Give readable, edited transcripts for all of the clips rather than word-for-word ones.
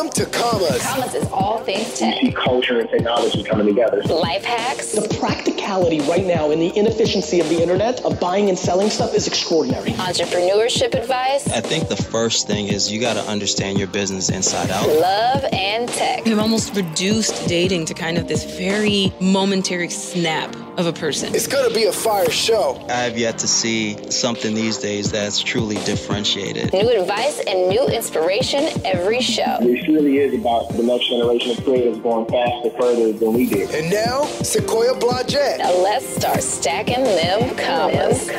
Welcome to Commas. Commas is all things tech. You see culture and technology coming together. Life hacks. The practicality right now and the inefficiency of the internet of buying and selling stuff is extraordinary. Entrepreneurship advice. I think the first thing is you got to understand your business inside out. Love and tech. We've almost reduced dating to kind of this very momentary snap of a person. It's going to be a fire show. I have yet to see something these days that's truly differentiated. New advice and new inspiration every show. This really is about the next generation of creators going faster, further than we did. And now, Sequoia Blodgett. Now let's start stacking them commas.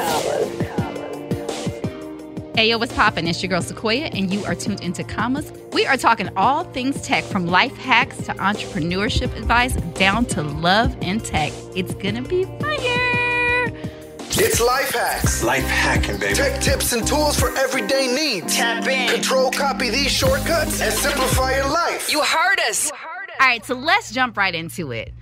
Hey, yo, what's poppin'? It's your girl Sequoia, and you are tuned into Commas. We are talking all things tech, from life hacks to entrepreneurship advice, down to love and tech. It's gonna be fire! It's Life Hacks. Life hacking, baby. Tech tips and tools for everyday needs. Tap in. Control, copy these shortcuts, and simplify your life. You heard us! All right, so let's jump right into it.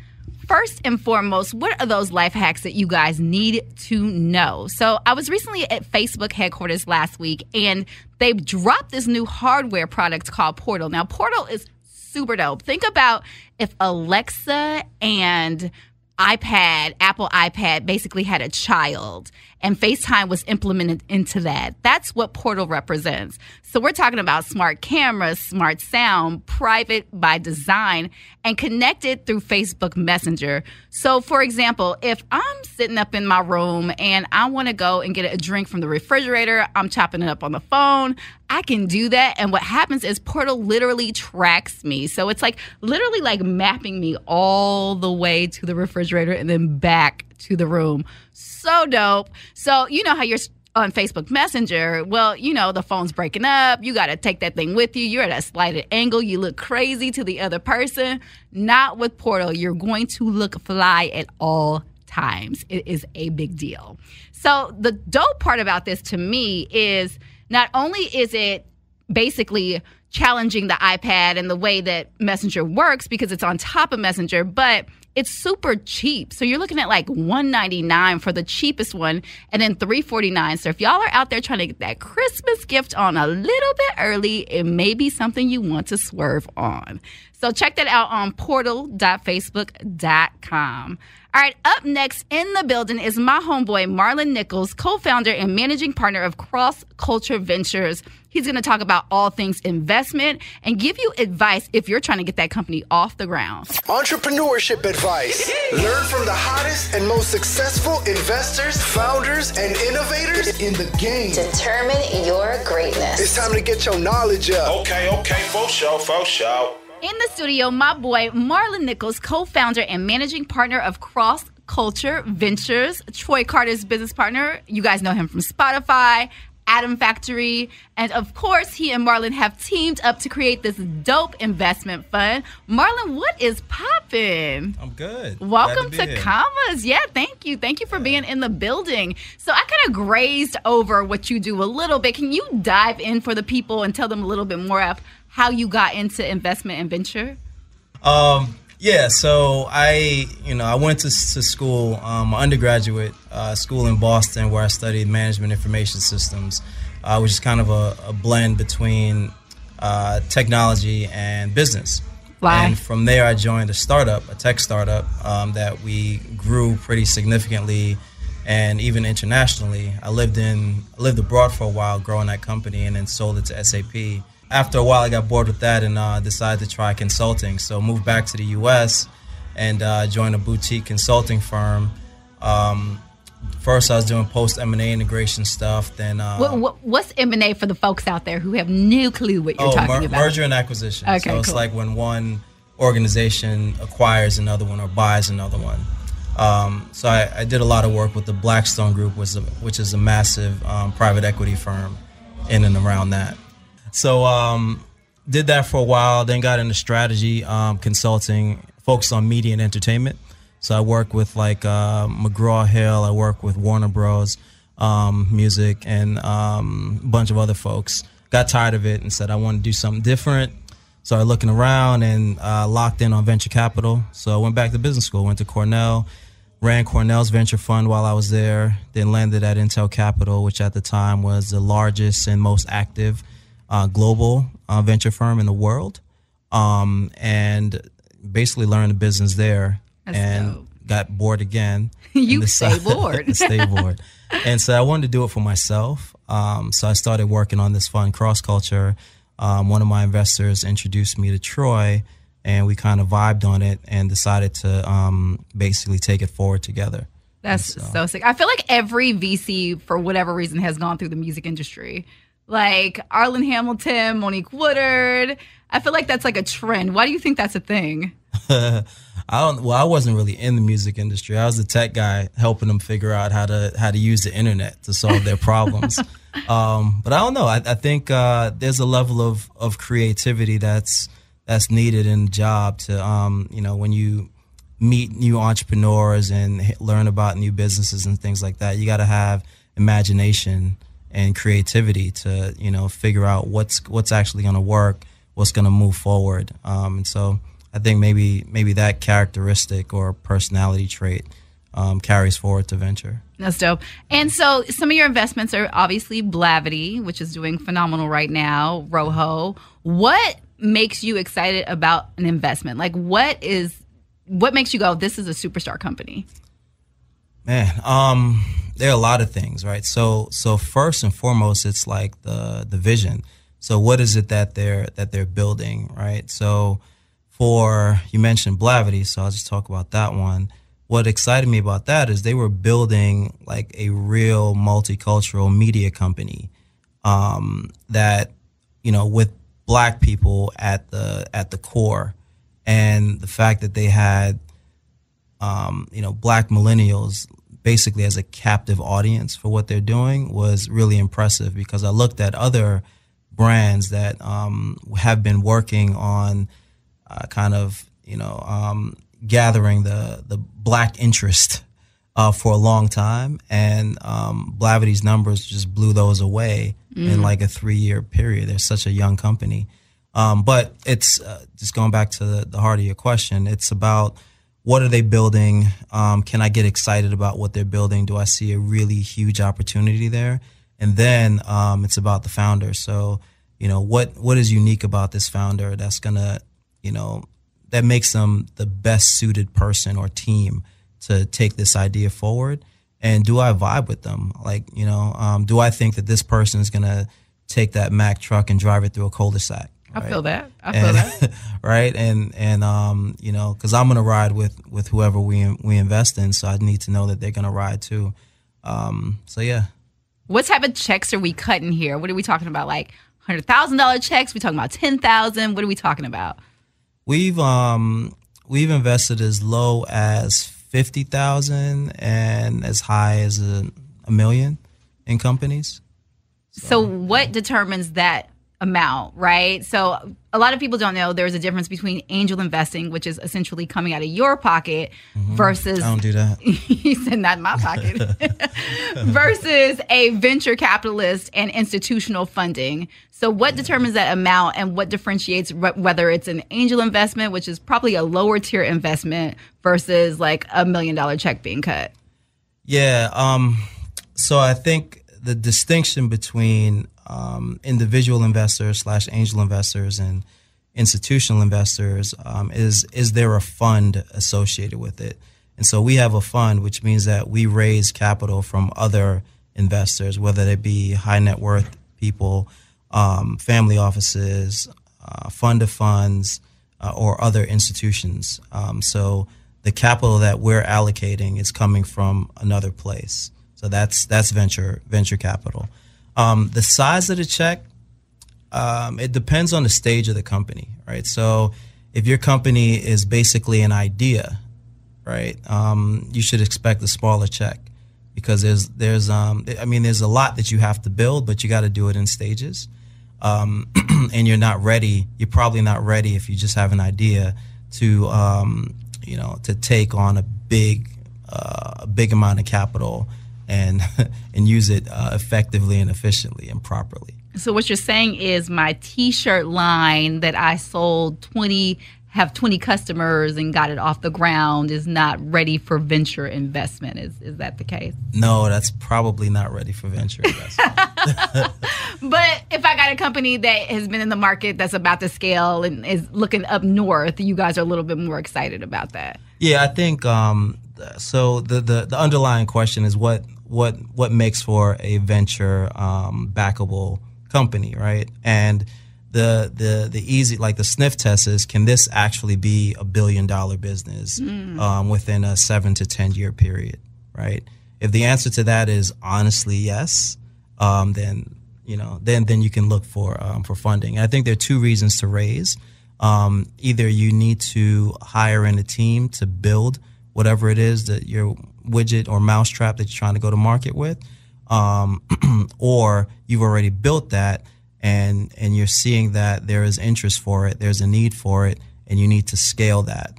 First and foremost, what are those life hacks that you guys need to know? So I was recently at Facebook headquarters last week, and they dropped this new hardware product called Portal. Now, Portal is super dope. Think about if Alexa and Apple iPad basically had a child and FaceTime was implemented into that. That's what Portal represents. So we're talking about smart cameras, smart sound, private by design, and connected through Facebook Messenger. So for example, if I'm sitting up in my room and I want to go and get a drink from the refrigerator, I'm chopping it up on the phone, I can do that. And what happens is Portal literally tracks me. So it's like literally like mapping me all the way to the refrigerator and then back to the room. So dope. So you know how you're on Facebook Messenger. Well, you know, the phone's breaking up. You got to take that thing with you. You're at a slighted angle. You look crazy to the other person. Not with Portal. You're going to look fly at all times. It is a big deal. So the dope part about this to me is not only is it basically challenging the iPad and the way that Messenger works because it's on top of Messenger, but it's super cheap. So you're looking at like $199 for the cheapest one and then $349. So if y'all are out there trying to get that Christmas gift on a little bit early, it may be something you want to swerve on. So check that out on portal.facebook.com. All right, up next in the building is my homeboy, Marlon Nichols, co-founder and managing partner of Cross Culture Ventures. He's going to talk about all things investment and give you advice if you're trying to get that company off the ground. Entrepreneurship advice. Learn from the hottest and most successful investors, founders, and innovators in the game. Determine your greatness. It's time to get your knowledge up. Okay, for sure. In the studio, my boy, Marlon Nichols, co-founder and managing partner of Cross Culture Ventures, Troy Carter's business partner. You guys know him from Spotify, Atom Factory, and of course, he and Marlon have teamed up to create this dope investment fund. Marlon, what is poppin'? I'm good. Welcome to Commas. Yeah, thank you. Thank you for being in the building. So I kind of grazed over what you do a little bit. Can you dive in for the people and tell them a little bit more of how you got into investment and venture? Yeah, so I went to school, undergraduate school in Boston, where I studied management information systems, which is kind of a blend between technology and business. Why? And from there, I joined a tech startup that we grew pretty significantly, and even internationally. I lived abroad for a while, growing that company, and then sold it to SAP. After a while, I got bored with that and decided to try consulting. So moved back to the U.S. and joined a boutique consulting firm. First, I was doing post-M&A integration stuff. Then, what's M&A for the folks out there who have no clue what you're talking about? Merger and acquisition. Okay, so it's like when one organization acquires another one or buys another one. So I did a lot of work with the Blackstone Group, which is a massive private equity firm in and around that. So did that for a while, then got into strategy consulting, focused on media and entertainment. So I work with like McGraw-Hill, I work with Warner Bros. Music, and a bunch of other folks. Got tired of it and said I want to do something different. Started looking around and locked in on venture capital. So I went back to business school, went to Cornell, ran Cornell's venture fund while I was there, then landed at Intel Capital, which at the time was the largest and most active global venture firm in the world. and basically learned the business there. That's and dope. Got bored again. You stay bored. Stay bored. And so I wanted to do it for myself. So I started working on this fund, Cross Culture. One of my investors introduced me to Troy, and we kind of vibed on it and decided to basically take it forward together. That's so sick. I feel like every VC, for whatever reason, has gone through the music industry. Like Arlen Hamilton, Monique Woodard. I feel like that's like a trend. Why do you think that's a thing? I wasn't really in the music industry. I was the tech guy helping them figure out how to use the internet to solve their problems. But I don't know. I think there's a level of creativity that's needed in the job to when you meet new entrepreneurs and learn about new businesses and things like that. You got to have imagination and creativity to figure out what's actually going to work, what's going to move forward. And so I think maybe that characteristic or personality trait carries forward to venture. That's dope. And so some of your investments are obviously Blavity, which is doing phenomenal right now, Rojo. What makes you excited about an investment? Like what makes you go, this is a superstar company? Man, there are a lot of things, right? So first and foremost, it's like the vision. So what is it that they're building, right? So you mentioned Blavity, so I'll just talk about that one. What excited me about that is they were building like a real multicultural media company that, with Black people at the core, and the fact that they had, Black millennials basically as a captive audience for what they're doing was really impressive, because I looked at other brands that have been working on gathering the Black interest for a long time, and Blavity's numbers just blew those away in like a 3-year period. They're such a young company. But it's just going back to the heart of your question. It's about what are they building? Can I get excited about what they're building? Do I see a really huge opportunity there? And then it's about the founder. So, what is unique about this founder that's going to, that makes them the best suited person or team to take this idea forward? And do I vibe with them? Like, do I think that this person is going to take that Mack truck and drive it through a cul-de-sac? Right? I feel that. Right. And cause I'm going to ride with whoever we invest in. So I need to know that they're going to ride too. So yeah. What type of checks are we cutting here? What are we talking about? Like $100,000 checks? We talking about 10,000? What are we talking about? We've invested as low as 50,000 and as high as $1 million in companies. So what determines that amount, right? So a lot of people don't know there's a difference between angel investing, which is essentially coming out of your pocket, versus... I don't do that. You said not in my pocket. Versus a venture capitalist and institutional funding. So what determines that amount, and what differentiates whether it's an angel investment, which is probably a lower tier investment, versus like $1 million check being cut? Yeah. So I think the distinction between individual investors / angel investors and institutional investors is there a fund associated with it? And so we have a fund, which means that we raise capital from other investors, whether they be high net worth people, family offices, fund of funds, or other institutions. So the capital that we're allocating is coming from another place. So that's venture capital. The size of the check, it depends on the stage of the company, right? So if your company is basically an idea, right, you should expect a smaller check, because there's a lot that you have to build, but you got to do it in stages. And you're probably not ready if you just have an idea to take on a big amount of capital and use it effectively and efficiently and properly. So what you're saying is my T-shirt line that I sold 20 have 20 customers and got it off the ground is not ready for venture investment. Is that the case? No, that's probably not ready for venture investment. But if I got a company that has been in the market that's about to scale and is looking up north, you guys are a little bit more excited about that. Yeah, I think so. The underlying question is what makes for a venture backable company, right? And the easy, like the sniff test is, can this actually be $1 billion business within a 7 to 10 year period, right? If the answer to that is honestly yes, then you can look for funding. I think there are two reasons to raise. Either you need to hire in a team to build whatever it is that your widget or mousetrap that you're trying to go to market with, or you've already built that and you're seeing that there is interest for it, there's a need for it, and you need to scale that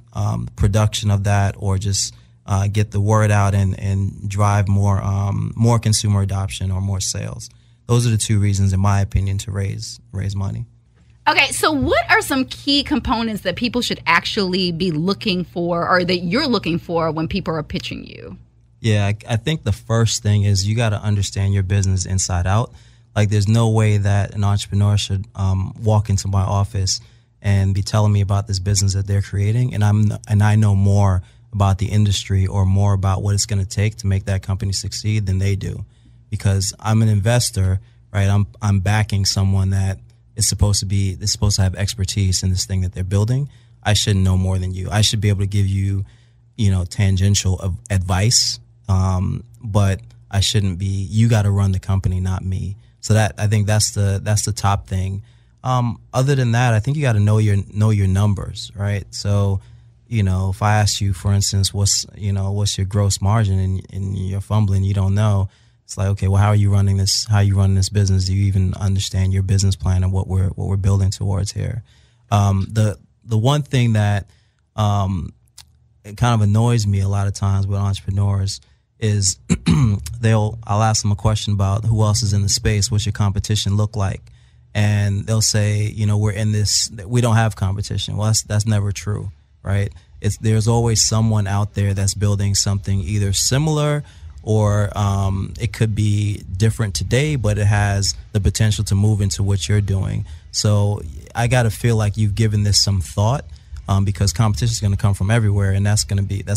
production of that, or just get the word out and drive more consumer adoption or more sales. Those are the two reasons, in my opinion, to raise money. Okay, so what are some key components that people should actually be looking for, or that you're looking for when people are pitching you? Yeah, I think the first thing is you got to understand your business inside out. Like, there's no way that an entrepreneur should walk into my office and be telling me about this business that they're creating, and I know more about the industry or more about what it's going to take to make that company succeed than they do, because I'm an investor, right? I'm backing someone that is supposed to have expertise in this thing that they're building. I shouldn't know more than you. I should be able to give you, tangential advice, but I shouldn't be. You got to run the company, not me. So I think that's the top thing. Other than that, I think you got to know your numbers, right? So, if I ask you, for instance, what's your gross margin, and you're fumbling, you don't know. It's like, okay, well, how are you running this? How are you running this business? Do you even understand your business plan and what we're building towards here? The one thing that it kind of annoys me a lot of times with entrepreneurs is I'll ask them a question about who else is in the space. What's your competition look like? And they'll say, we're in this. We don't have competition. Well, that's never true, right? There's always someone out there that's building something either similar, or it could be different today, but it has the potential to move into what you're doing. So I got to feel like you've given this some thought, because competition is going to come from everywhere, and that's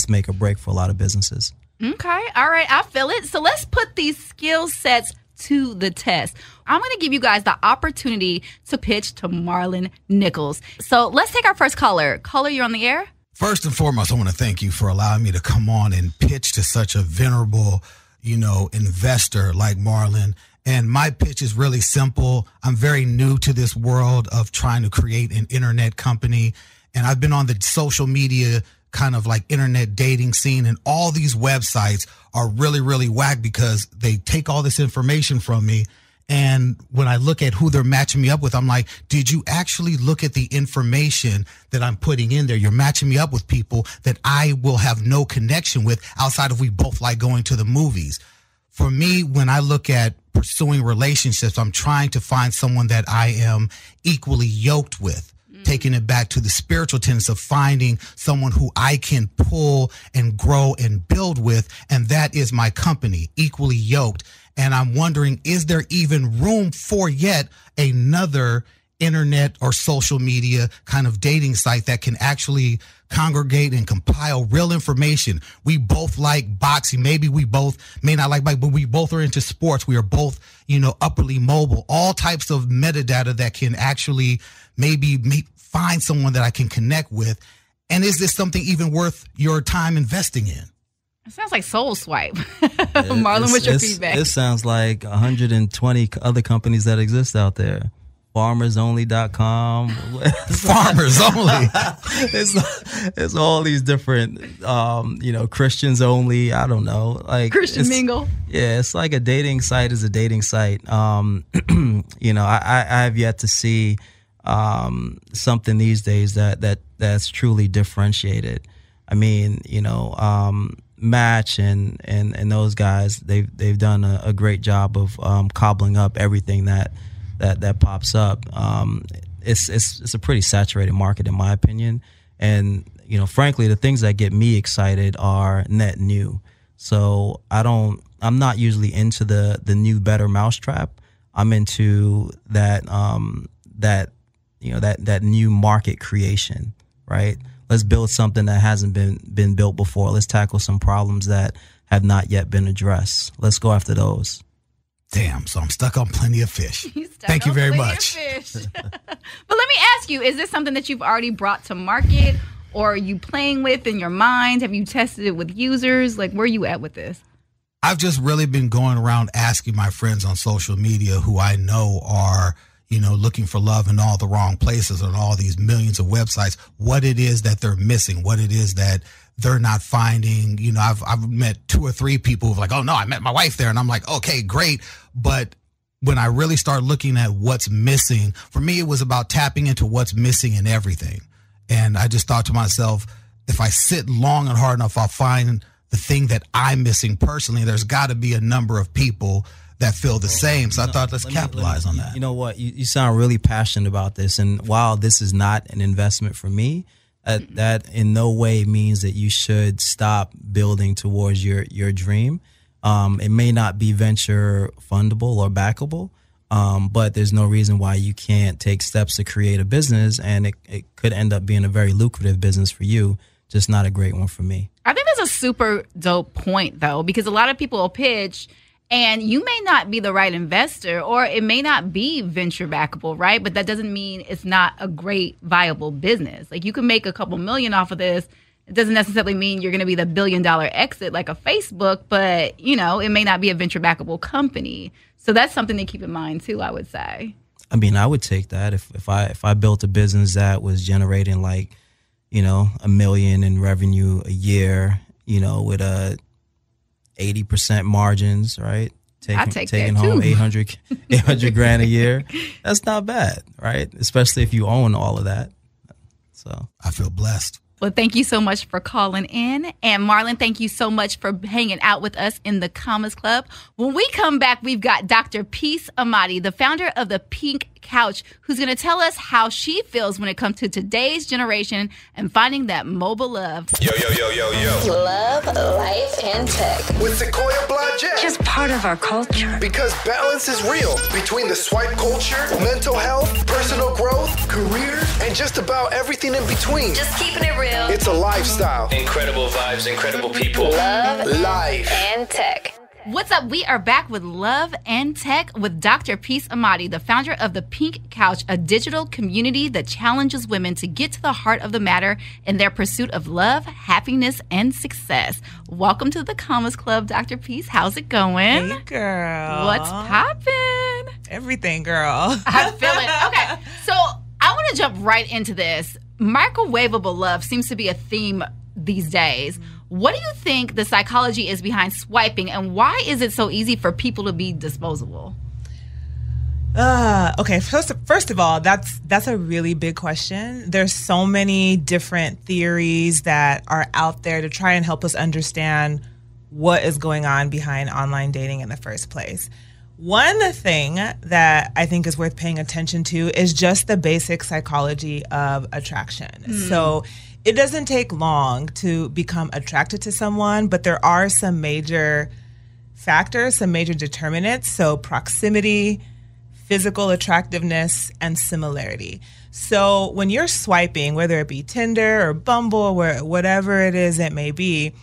make or break for a lot of businesses. Okay. All right. I feel it. So let's put these skill sets to the test. I'm going to give you guys the opportunity to pitch to Marlon Nichols. So let's take our first caller. Caller, you're on the air. First and foremost, I want to thank you for allowing me to come on and pitch to such a venerable, investor like Marlon. And my pitch is really simple. I'm very new to this world of trying to create an internet company. And I've been on the social media kind of like internet dating scene, and all these websites are really, really whack because they take all this information from me. And when I look at who they're matching me up with, I'm like, did you actually look at the information that I'm putting in there? You're matching me up with people that I will have no connection with outside of we both like going to the movies. For me, when I look at pursuing relationships, I'm trying to find someone that I am equally yoked with. Taking it back to the spiritual tenets of finding someone who I can pull and grow and build with. And that is my company, Equally Yoked. And I'm wondering, is there even room for yet another internet or social media kind of dating site that can actually congregate and compile real information? We both like boxing. Maybe we both may not like boxing, but we both are into sports. We are both, upperly mobile, all types of metadata that can actually maybe find someone that I can connect with. And is this something even worth your time investing in? It sounds like Soul Swipe. Marlon, what's your feedback? It sounds like 120 other companies that exist out there. FarmersOnly.com. Farmers Only. It's all these different, Christians Only. I don't know. Like Christian Mingle. Yeah, it's like a dating site is a dating site. I have yet to see something these days that's truly differentiated. I mean, Match and those guys, they've done a great job of cobbling up everything that pops up. It's a pretty saturated market in my opinion, And, frankly, the things that get me excited are net new. So I'm not usually into the new, better mousetrap. I'm into that new market creation, right? Let's build something that hasn't been built before. Let's tackle some problems that have not yet been addressed. Let's go after those. Damn, so I'm stuck on Plenty of Fish. Thank you very much. But let me ask you, is this something that you've already brought to market, or are you playing with in your mind? Have you tested it with users? Like, where are you at with this? I've just really been going around asking my friends on social media who I know are, looking for love in all the wrong places on all these millions of websites, what it is that they're missing, what it is that they're not finding. I've met 2 or 3 people who've like, oh no, I met my wife there. And I'm like, okay, great. But when I really start looking at what's missing, for me, it was about tapping into what's missing in everything. And I just thought to myself, if I sit long and hard enough, I'll find the thing that I'm missing personally. There's got to be a number of people that feel the same. So I thought, let's capitalize on that. You know what? You sound really passionate about this. And while this is not an investment for me, that in no way means that you should stop building towards your dream. It may not be venture fundable or backable, but there's no reason why you can't take steps to create a business, and it could end up being a very lucrative business for you, just not a great one for me. I think that's a super dope point, though, because a lot of people will pitch and you may not be the right investor, or it may not be venture backable, right? But that doesn't mean it's not a great, viable business. Like, you can make a couple million off of this. It doesn't necessarily mean you're going to be the $1 billion exit like a Facebook, but, it may not be a venture backable company. So that's something to keep in mind, too, I would say. I mean, I would take that if I built a business that was generating like, $1 million in revenue a year, with a 80% margins, right? Taking home 800 grand a year. That's not bad, right? Especially if you own all of that. So I feel blessed. Well, thank you so much for calling in. And Marlon, thank you so much for hanging out with us in the Commas Club. When we come back, we've got Dr. Peace Amadi, the founder of the Pink Couch, who's going to tell us how she feels when it comes to today's generation and finding that mobile love. Yo. Love, life, and tech. With Sequoia Blodgett. Just part of our culture. Because balance is real between the swipe culture, mental health, personal growth, career, and just about everything in between. Just keeping it real. It's a lifestyle. Incredible vibes, incredible people. Love, life, and tech. What's up? We are back with Love and Tech with Dr. Peace Amadi, the founder of the Pink Couch, a digital community that challenges women to get to the heart of the matter in their pursuit of love, happiness, and success. Welcome to the Commas Club, Dr. Peace. How's it going? Hey, girl. What's poppin'? Everything, girl. I feel it. Okay, so I want to jump right into this. Microwavable love seems to be a theme these days. What do you think the psychology is behind swiping, and why is it so easy for people to be disposable? Okay, first of all, that's a really big question. There's so many different theories that are out there to try and help us understand what is going on behind online dating in the first place. One thing that I think is worth paying attention to is just the basic psychology of attraction. So it doesn't take long to become attracted to someone, but there are some major factors, some major determinants. So proximity, physical attractiveness, and similarity. So when you're swiping, whether it be Tinder or Bumble or whatever it is it may be,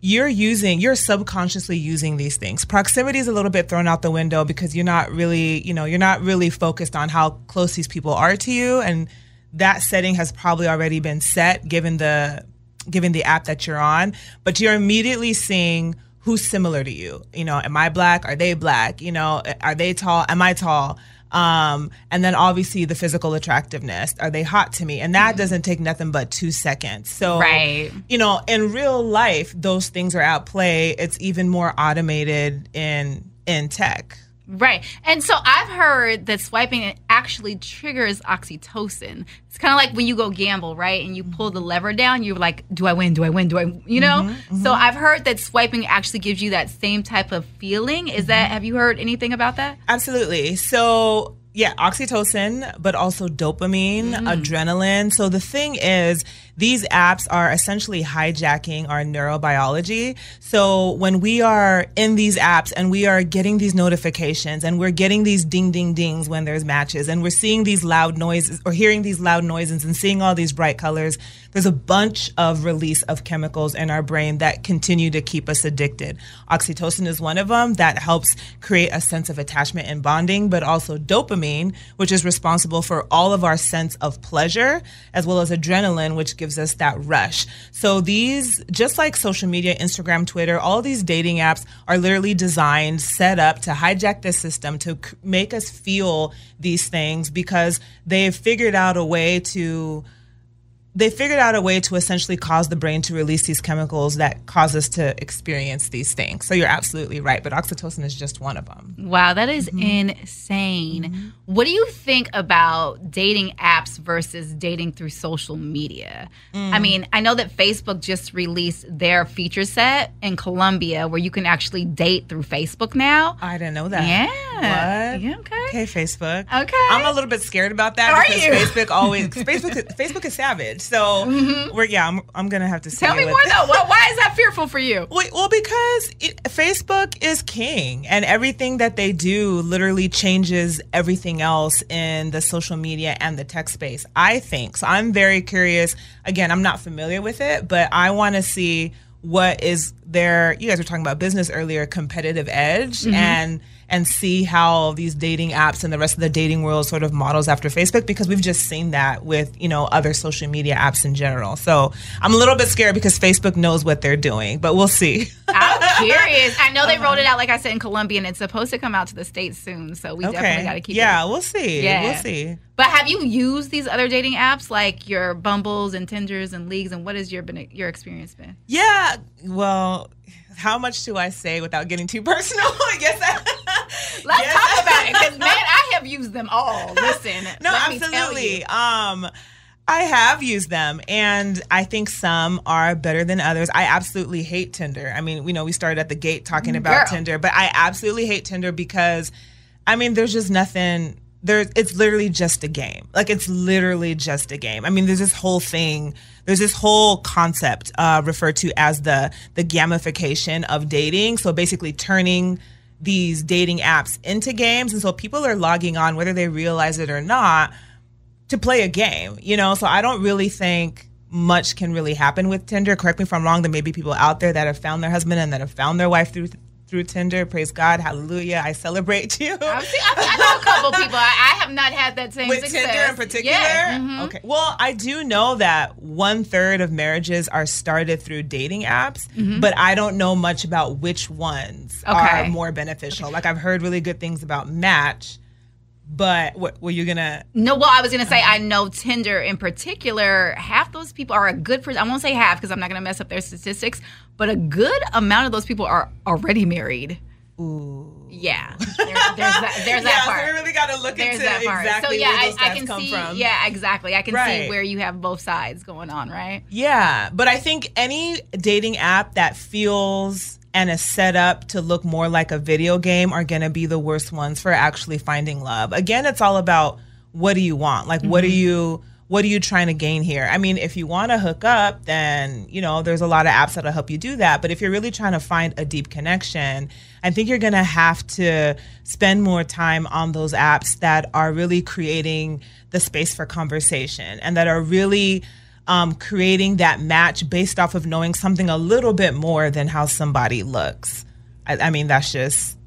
you're subconsciously using these things. Proximity is a little bit thrown out the window because you're not really focused on how close these people are to you, and that setting has probably already been set given the app that you're on. But you're immediately seeing who's similar to you. Am I black? Are they black? Are they tall? Am I tall? And then obviously the physical attractiveness. Are they hot to me? And that doesn't take nothing but 2 seconds. So, right. In real life, those things are at play. It's even more automated in tech. Right. And so I've heard that swiping actually triggers oxytocin. It's kind of like when you go gamble, right? And you pull the lever down, you're like, do I win? Do I win? So I've heard that swiping actually gives you that same type of feeling. Have you heard anything about that? Absolutely. So oxytocin, but also dopamine, adrenaline. So the thing is, these apps are essentially hijacking our neurobiology. So when we are in these apps and we are getting these notifications and we're getting these ding, ding, dings when there's matches and we're seeing these loud noises or hearing these loud noises and seeing all these bright colors, there's a bunch of release of chemicals in our brain that continue to keep us addicted. Oxytocin is one of them that helps create a sense of attachment and bonding, but also dopamine, which is responsible for all of our sense of pleasure, as well as adrenaline, which gives us that rush. So these, just like social media, Instagram, Twitter, all these dating apps are literally designed, set up to hijack the system to make us feel these things because they've figured out a way to essentially cause the brain to release these chemicals that cause us to experience these things. So you're absolutely right, but oxytocin is just one of them. Wow, that is insane. What do you think about dating apps versus dating through social media? I mean, I know that Facebook just released their feature set in Colombia where you can actually date through Facebook now. I didn't know that. Yeah. What? Yeah, okay. Okay, Facebook. Okay. I'm a little bit scared about that because Facebook is savage. So I'm gonna have to see. Tell me more though. Why is that fearful for you? Well, because Facebook is king, and everything that they do literally changes everything else in the social media and the tech space, I think. So I'm very curious. Again, I'm not familiar with it, but I want to see what is their. You guys were talking about business earlier, competitive edge, and see how these dating apps and the rest of the dating world sort of models after Facebook, because we've just seen that with, other social media apps in general. So I'm a little bit scared because Facebook knows what they're doing, but we'll see. I'm curious. I know they rolled it out, like I said, in Colombia, and it's supposed to come out to the States soon. So we definitely got to keep it. Yeah, we'll see. Yeah. We'll see. But have you used these other dating apps like your Bumbles and Tinders and Leagues, and what has your experience been? Yeah, well, how much do I say without getting too personal? I guess Let's talk about it, because, man, I have used them all. Listen. No, absolutely. I have used them, and I think some are better than others. I absolutely hate Tinder. I mean, we started at the gate talking about Tinder, but I absolutely hate Tinder because, there's just nothing. It's literally just a game. Like, it's literally just a game. I mean, there's this whole thing. There's this whole concept referred to as the gamification of dating. So basically turning these dating apps into games. And so people are logging on, whether they realize it or not, to play a game, So I don't really think much can really happen with Tinder. Correct me if I'm wrong. There may be people out there that have found their husband and that have found their wife through Tinder. Praise God. Hallelujah. I celebrate you. I know a couple people. I have not had that same with success. Tinder in particular? Yeah. Okay. Well, I do know that 1/3 of marriages are started through dating apps, but I don't know much about which ones are more beneficial. Like, I've heard really good things about Match, but what were you gonna? No, well, I was gonna say I know Tinder in particular. Half those people are a good. I won't say half because I'm not gonna mess up their statistics, but a good amount of those people are already married. Ooh. Yeah, there's that part. So we really got to look into exactly where those stats come from. Yeah, exactly. I can see where you have both sides going on, right? Yeah, but I think any dating app that feels and is set up to look more like a video game are going to be the worst ones for actually finding love. Again, it's all about what do you want? Like, what are you trying to gain here? I mean, if you want to hook up, then, there's a lot of apps that'll help you do that. But if you're really trying to find a deep connection, I think you're going to have to spend more time on those apps that are really creating the space for conversation and that are really creating that match based off of knowing something a little bit more than how somebody looks. I mean, that's just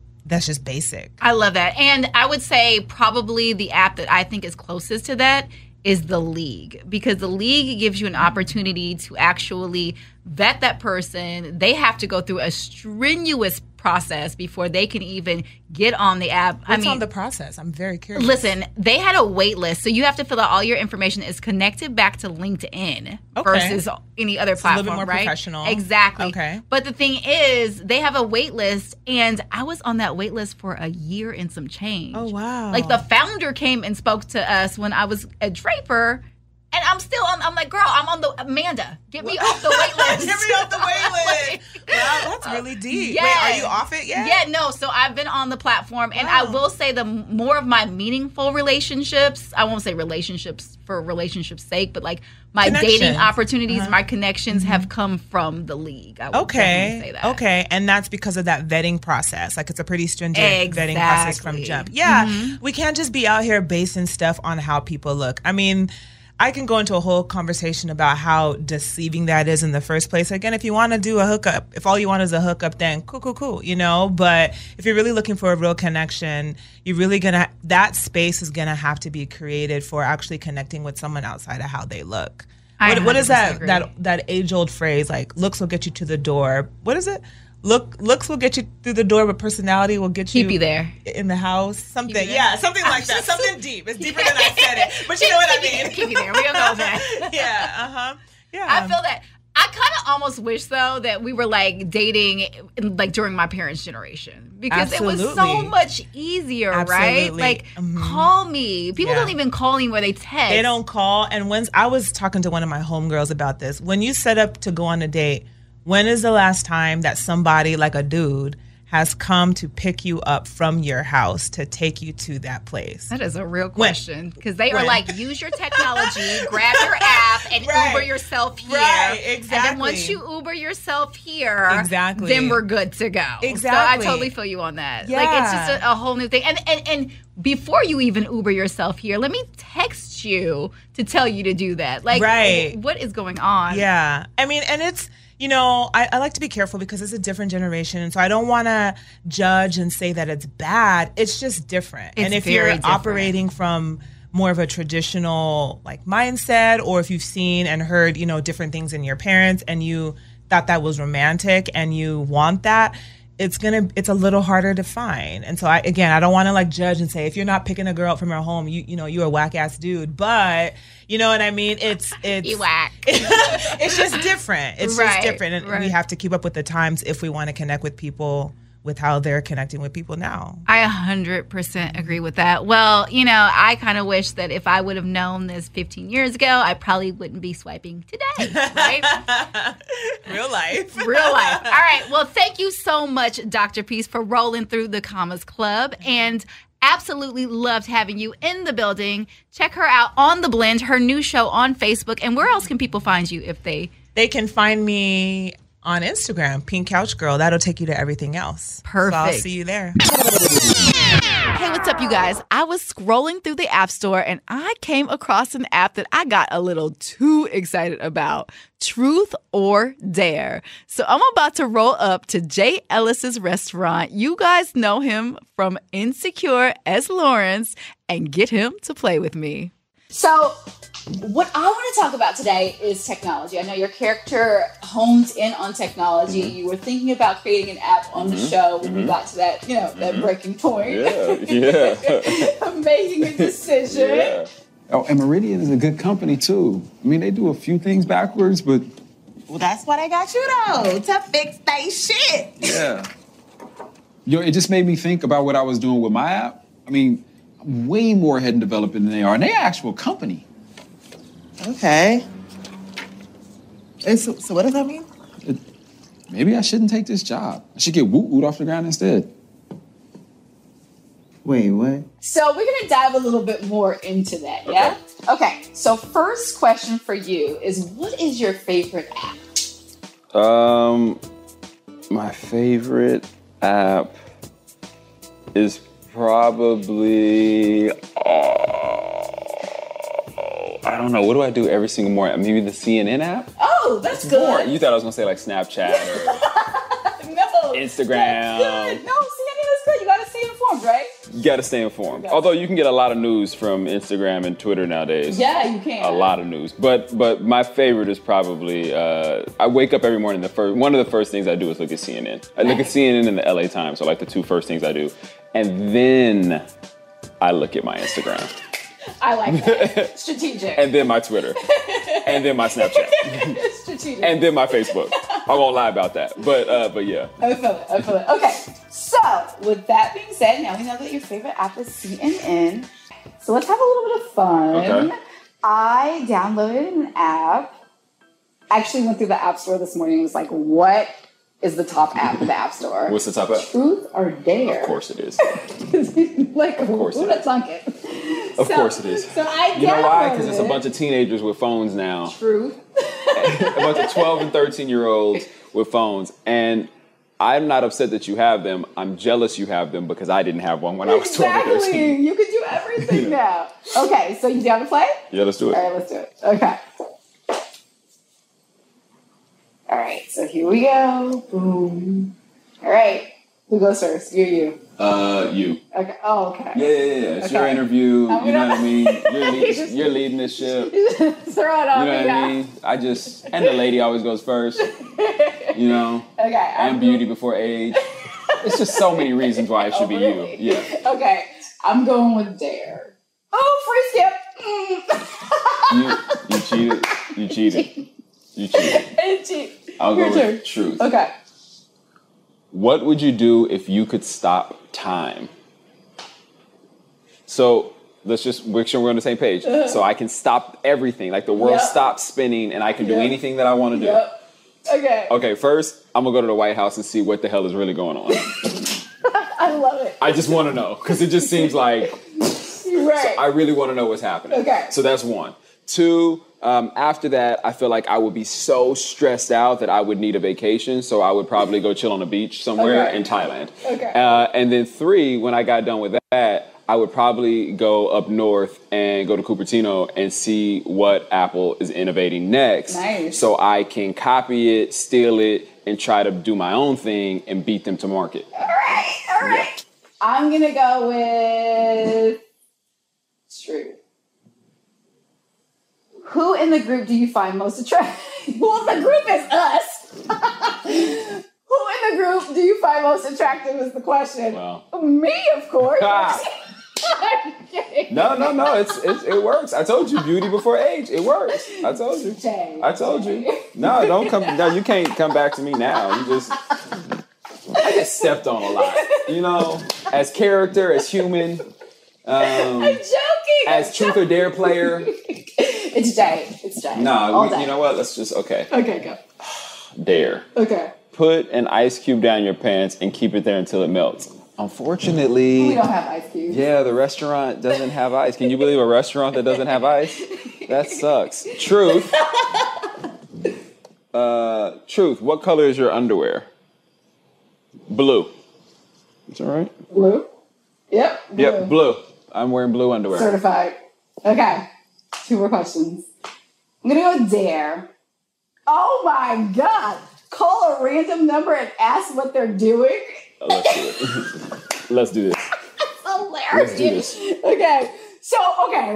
basic. I love that. And I would say probably the app that I think is closest to that is the League, because the League gives you an opportunity to actually vet that person. They have to go through a strenuous process before they can even get on the app. What's on the process? I'm very curious. Listen, they had a wait list, so you have to fill out all your information is connected back to LinkedIn versus any other platform, a little bit more right? professional. Exactly. Okay. But the thing is, they have a wait list, and I was on that wait list for a year and some change. Oh, wow. Like, the founder came and spoke to us when I was at Draper, And I'm like, girl, I'm on the Amanda. Get me off the wait list. Get me off the wait list. Wow, that's really deep. Yeah. Wait, are you off it yet? Yeah, no. So I've been on the platform, and I will say the more of my meaningful relationships, I won't say relationships for relationships' sake, but like my dating opportunities, my connections have come from the league. I would definitely say that. Okay, and that's because of that vetting process. Like it's a pretty stringent vetting process from jump. Yeah, we can't just be out here basing stuff on how people look. I mean, I can go into a whole conversation about how deceiving that is in the first place. Again, if you want to do a hookup, if all you want is a hookup, then cool, you know? But if you're really looking for a real connection, you're really that space is gonna have to be created for actually connecting with someone outside of how they look. What is that age-old phrase, like, looks will get you to the door? What is it? Looks will get you through the door, but personality will get keep you there in the house. Something like that. Something deep. It's deeper than I said it, but you know what I mean. Keep you there. We don't know that. Yeah. I feel that. I kind of almost wish though that we were like dating like during my parents' generation because it was so much easier, right? Like call me. People don't even call anymore. They text. They don't call. And when I was talking to one of my homegirls about this, when you set up to go on a date, when is the last time that somebody like a dude has come to pick you up from your house to take you to that place? That is a real question because they are like, use your technology, grab your app, and Uber yourself here. Right, exactly. And then once you Uber yourself here, then we're good to go. Exactly. So I totally feel you on that. Yeah. Like it's just a whole new thing. And before you even Uber yourself here, let me text you to tell you to do that. Like, what is going on? Yeah. I mean, and it's, you know, I like to be careful because it's a different generation. And so I don't want to judge and say that it's bad. It's just different. And if you're operating from more of a traditional like mindset, or if you've seen and heard, you know, different things in your parents and you thought that was romantic and you want that, it's a little harder to find. And so I don't want to like judge and say, if you're not picking a girl up from her home, you know, you're a whack ass dude. But you know what I mean? It's you whack. It's just different. It's just different. And we have to keep up with the times if we want to connect with people with how they're connecting with people now. I 100% agree with that. Well, you know, I kind of wish that if I would have known this 15 years ago, I probably wouldn't be swiping today, right? Real life. Real life. All right. Well, thank you so much, Dr. Peace, for rolling through the Commas Club. And absolutely loved having you in the building. Check her out on The Blend, her new show on Facebook. And where else can people find you if they can find me on Instagram, Pink Couch Girl. That'll take you to everything else. Perfect. So I'll see you there. Hey, what's up, you guys? I was scrolling through the App Store and I came across an app that I got a little too excited about. Truth or Dare. So I'm about to roll up to Jay Ellis's restaurant. You guys know him from Insecure as Lawrence, and get him to play with me. So what I want to talk about today is technology. I know your character hones in on technology. You were thinking about creating an app on the show when you got to that, you know, that breaking point. Yeah. Making a decision. Yeah. Oh, and Meridian is a good company too. I mean, they do a few things backwards, but well, that's why they got you though, to fix they shit. Yeah. Yo, it just made me think about what I was doing with my app. I mean, I'm way more ahead in developing than they are, and they're an actual company. Okay. And so what does that mean? Maybe I shouldn't take this job. I should get Woot Woot off the ground instead. Wait, what? So we're going to dive a little bit more into that, yeah? Okay, so first question for you is, what is your favorite app? My favorite app is probably... I don't know. What do I do every single morning? Maybe the CNN app? Oh, that's good. Boring. You thought I was going to say like Snapchat or no, Instagram. That's good. No, CNN is good. You got to stay informed, right? You got to stay informed. Although you can get a lot of news from Instagram and Twitter nowadays. Yeah, you can. A lot of news. But my favorite is probably, I wake up every morning, one of the first things I do is look at CNN. I look at CNN and the LA Times, so like the two first things I do. And then I look at my Instagram. I like that. Strategic. And then my Twitter. And then my Snapchat. Strategic. And then my Facebook. I won't lie about that. But yeah. I feel it. Okay. So, with that being said, now we know that your favorite app is CNN. So let's have a little bit of fun. Okay. I downloaded an app. Actually went through the App Store this morning and was like, what is the top app in the App Store? What's the top app? Truth or Dare? Of course it is. Like, of course who'd have thunk it? Of course it is. So I downloaded. You know why? Because it's a bunch of teenagers with phones now. Truth. A bunch of 12 and 13-year-olds with phones. And I'm not upset that you have them. I'm jealous you have them because I didn't have one when I was 12 and 13. You can do everything now. Okay, so you down to play? Yeah, let's do it. All right, let's do it. Okay. All right, so here we go. Boom. All right. Who goes first? You or you? You. Okay. Oh, okay. Yeah. It's your interview. You know what I mean? You're leading this ship. Throw it on me. You know what I mean? And the lady always goes first. You know? Okay. And beauty before age. It's just so many reasons why it should be really? you. Yeah. Okay. I'm going with Dare. Oh, free skip. You cheated. You cheated. I'll go with Truth. Okay. What would you do if you could stop time? So let's just make sure we're on the same page. So I can stop everything. Like the world stops spinning and I can do anything that I want to do. Okay. Okay, first, I'm going to go to the White House and see what the hell is really going on. I love it. I just want to know because it just seems like right. So I really want to know what's happening. Okay. So that's one. Two, after that, I feel like I would be so stressed out that I would need a vacation. So I would probably go chill on the beach somewhere in Thailand. Okay. And then three, when I got done with that, I would probably go up north and go to Cupertino and see what Apple is innovating next. Nice. So I can copy it, steal it, and try to do my own thing and beat them to market. All right. Yeah. I'm going to go with Truth. Who in the group do you find most attractive? Well, the group is us. Who in the group do you find most attractive is the question. Well. Me, of course. No. It works. I told you, beauty before age. It works. I told you. I told you. No, don't come. No, you can't come back to me now. I get stepped on a lot. You know, as character, as human. I'm joking. As Truth or Dare player. It's Jay. No, you know what? Let's just Okay, go. Dare. Okay. Put an ice cube down your pants and keep it there until it melts. Unfortunately, we don't have ice cubes. Yeah, the restaurant doesn't have ice. Can you believe a restaurant that doesn't have ice? That sucks. Truth. Truth. What color is your underwear? Blue. It's all right. Blue. Yep. Blue. Yep. Blue. I'm wearing blue underwear. Certified. Okay. 2 more questions. I'm gonna go with Dare. Oh my God! Call a random number and ask what they're doing. Let's do it. Let's do this. That's hilarious. Let's do this. Okay. So,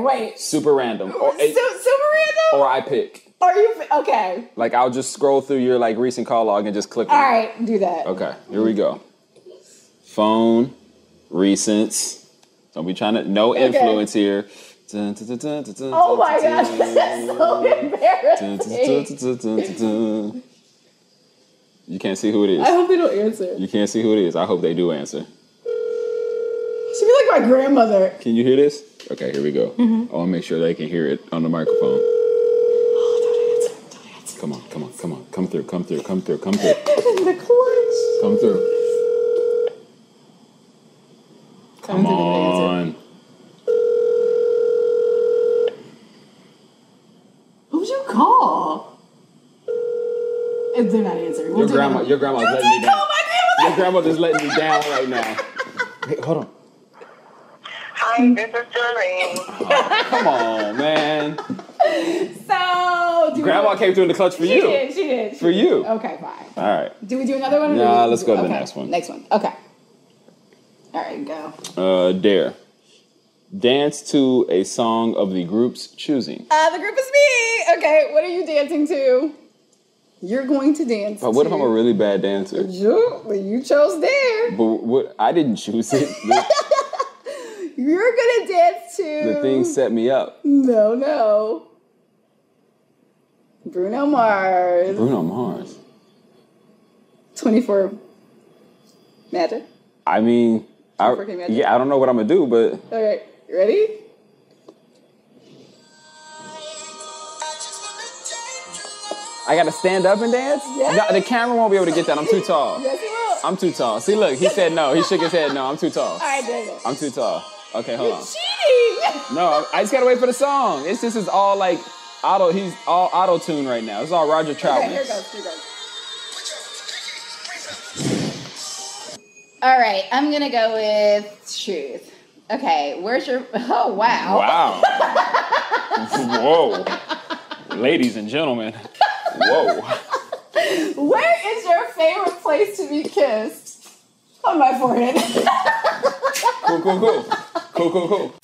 wait. Super random. Or, super random? Or I pick. Are you okay? Like I'll just scroll through your recent call log and just click. All right, do that. Okay. Here we go. Phone, recents. Don't be trying to. No influence here. Oh my gosh, that's so embarrassing. You can't see who it is. I hope they don't answer. You can't see who it is. I hope they do answer. She be like my grandmother. Can you hear this? Okay, here we go. I want to make sure they can hear it on the microphone. Oh, don't answer. Come on. Come through. In the clutch. Come through. Come on. Who'd you call? If they're not answering. Your grandma's letting me down. Your grandmother's letting me down right now. Hey, hold on. Hi, this is Doreen. Oh, come on, man. So, Grandma came through in the clutch for you. She did. For you. Okay, fine. All right. Do we do another one? Nah, let's go to the next one. Next one. Okay. All right, go. Dare. Dance to a song of the group's choosing. The group is me. Okay, what are you dancing to? You're going to dance. But what if I'm a really bad dancer? You chose Dare. But I didn't choose it. You're gonna dance to. The thing set me up. No. Bruno Mars. 24 Magic. I mean, I don't know what I'm gonna do, but. Okay, you ready? I gotta stand up and dance? Yes. No, the camera won't be able to get that. I'm too tall. Yes, he will. I'm too tall. See, look, he said no. He shook his head no. I'm too tall. All right, David. I'm too tall. Okay, hold on. Cheating. No, I just gotta wait for the song. This is all like auto. He's all auto tune right now. It's all Roger Troutman. Okay, here goes. All right, I'm gonna go with Truth. Okay, where's your? Oh wow. Wow. Whoa. Ladies and gentlemen. Whoa. Where is your favorite place to be kissed? On my forehead. Cool.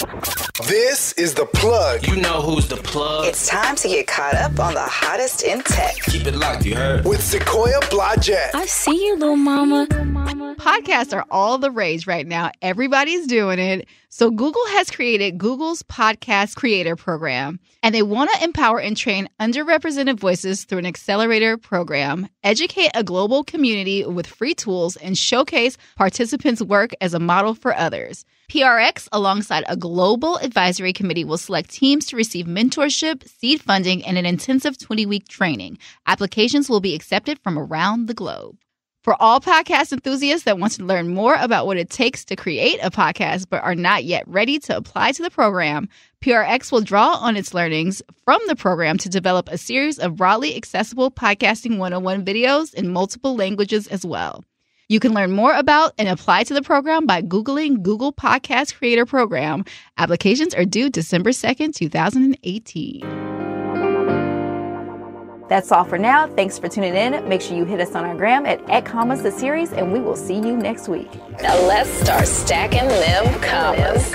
This is The Plug. You know who's the plug. It's time to get caught up on the hottest in tech. Keep it locked, you heard? With Sequoia Blodgett. I see you, little mama. Podcasts are all the rage right now. Everybody's doing it. So Google has created Google's Podcast Creator Program, and they want to empower and train underrepresented voices through an accelerator program, educate a global community with free tools, and showcase participants' work as a model for others. PRX, alongside a global advisory committee, will select teams to receive mentorship, seed funding, and an intensive 20-week training. Applications will be accepted from around the globe. For all podcast enthusiasts that want to learn more about what it takes to create a podcast but are not yet ready to apply to the program, PRX will draw on its learnings from the program to develop a series of broadly accessible podcasting 101 videos in multiple languages as well. You can learn more about and apply to the program by Googling Google Podcast Creator Program. Applications are due December 2nd, 2018. That's all for now. Thanks for tuning in. Make sure you hit us on our gram at Commas the Series, and we will see you next week. Now let's start stacking them commas.